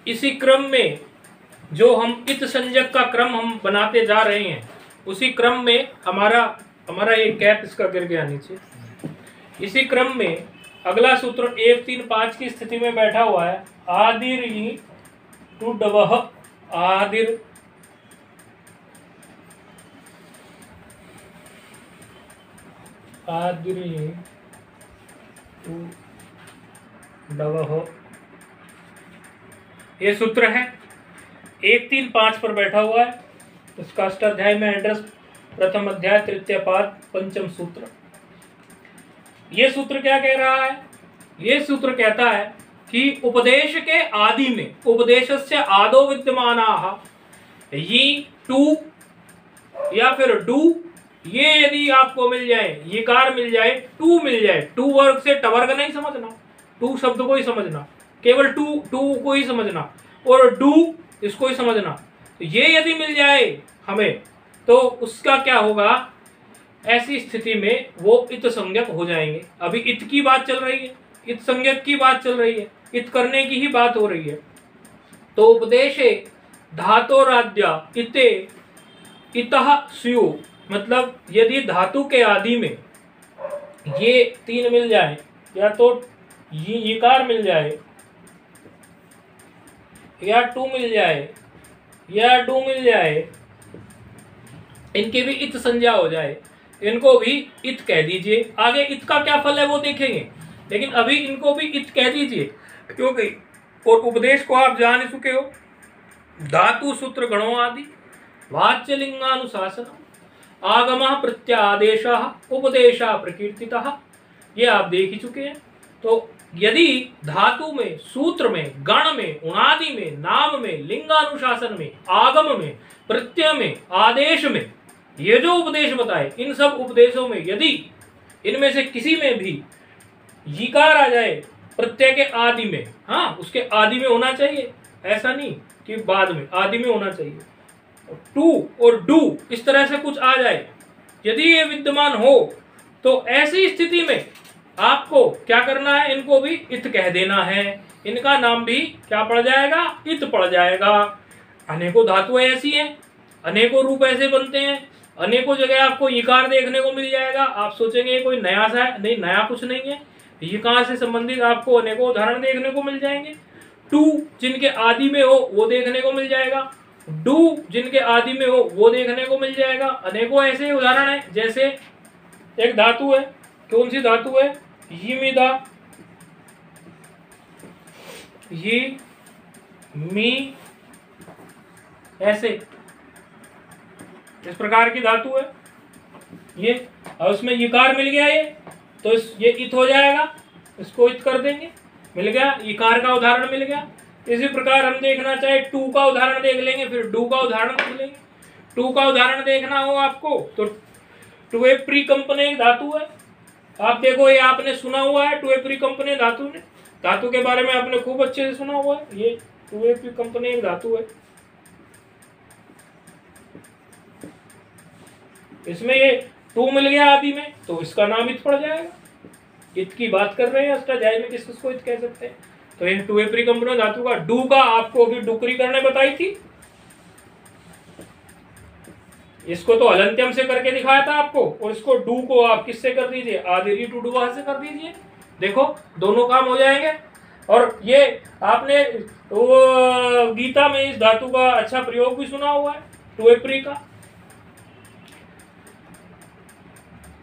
इसी क्रम में जो हम इत संज्ञक का क्रम हम बनाते जा रहे हैं, उसी क्रम में हमारा ये कैप इसका गिर गया नीचे। इसी क्रम में अगला सूत्र 1 3 5 की स्थिति में बैठा हुआ है। आदिर टू डवह, आदिर टू डवह, ये सूत्र है 1 3 5 पर बैठा हुआ है। इसका अष्टाध्याय में एड्रेस प्रथम अध्याय तृतीय पाद पंचम सूत्र। ये सूत्र क्या कह रहा है? ये सूत्र कहता है कि उपदेश के आदि में, उपदेशस्य आदो विद्यमानाः यी टू या फिर डू, ये यदि आपको मिल जाए, यकार मिल जाए, टू मिल जाए, टू वर्ग से टवर्ग नहीं समझना, टू शब्द को ही समझना, केवल टू को ही समझना, और डू इसको ही समझना। तो ये यदि मिल जाए हमें, तो उसका क्या होगा? ऐसी स्थिति में वो इत संज्ञक हो जाएंगे। अभी इत की बात चल रही है, इत संज्ञक की बात चल रही है, इत करने की ही बात हो रही है। तो उपदेशे धातोराद्या इते इतः स्यु, मतलब यदि धातु के आदि में ये तीन मिल जाए, या तो यकार मिल जाए, या टू मिल जाए, या डू मिल जाए, इनकी भी इत संज्ञा हो जाए, इनको भी इत कह दीजिए। आगे इत का क्या फल है वो देखेंगे, लेकिन अभी इनको भी इत कह दीजिए, क्योंकि और उपदेश को आप जान चुके हो। धातु सूत्र गणों आदि वाच्य लिंगानुशासन आगम प्रत्यादेश उपदेशा प्रकीर्तितः, ये आप देख ही चुके हैं। तो यदि धातु में, सूत्र में, गण में, उणादि में, नाम में, लिंगानुशासन में, आगम में, प्रत्यय में, आदेश में, ये जो उपदेश बताए, इन सब उपदेशों में यदि इनमें से किसी में भी यकार आ जाए प्रत्यय के आदि में, हाँ उसके आदि में होना चाहिए, ऐसा नहीं कि बाद में, आदि में होना चाहिए। टू और डू इस तरह से कुछ आ जाए, यदि ये विद्यमान हो, तो ऐसी स्थिति में आपको क्या करना है? इनको भी इत कह देना है। इनका नाम भी क्या पड़ जाएगा? इत पड़ जाएगा। अनेकों धातुएं ऐसी हैं, अनेकों रूप ऐसे बनते हैं, अनेकों जगह आपको यकार देखने को मिल जाएगा। आप सोचेंगे कोई नया सा है, नहीं, नया कुछ नहीं है। यकार से संबंधित आपको अनेकों उदाहरण देखने को मिल जाएंगे। टू जिनके आदि में हो वो देखने को मिल जाएगा, डू जिनके आदि में हो वो देखने को मिल जाएगा। अनेकों ऐसे उदाहरण हैं। जैसे एक धातु है, कौन सी धातु है? यिमिदा, ये मी, ऐसे इस प्रकार की धातु है ये। और उसमें यकार मिल गया ये, तो ये इत हो जाएगा, इसको इत कर देंगे, मिल गया, यकार का उदाहरण मिल गया। इसी प्रकार हम देखना चाहे टू का उदाहरण देख लेंगे, फिर डू का उदाहरण देख लेंगे। टू का उदाहरण देखना हो आपको तो टू ए प्री कंपनी धातु है। आप देखो, ये आपने सुना हुआ है, टू ए प्री कंपनी धातु ने, धातु के बारे में आपने खूब अच्छे से सुना हुआ है। ये टू ए प्री कंपनी एक धातु है, इसमें ये टू मिल गया आदि में, तो इसका नाम इत पड़ जाएगा। इत की बात कर रहे हैं अष्टाध्याय में, किसको इत कह सकते हैं? तो ये टू ए प्री कंपनी धातु का। डू का आपको अभी डुकरी करने बताई थी, इसको तो हलंत्यम से करके दिखाया था आपको, और इसको डू को आप किससे कर दीजिए? आदिरी टू डुआ से कर दीजिए। देखो दोनों काम हो जाएंगे। और ये आपने वो गीता में इस धातु का अच्छा प्रयोग भी सुना हुआ है, टू ए प्री का।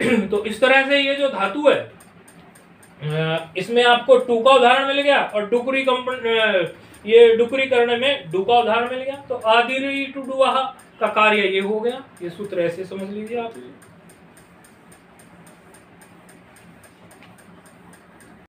तो इस तरह से ये जो धातु है, इसमें आपको टू का उदाहरण मिल गया, और डुकरी कंपनी, ये डुकरी करने में डू का उदाहरण मिल गया। तो आदिरी टू डुआ का कार्य ये हो गया। ये सूत्र ऐसे समझ लीजिए आप।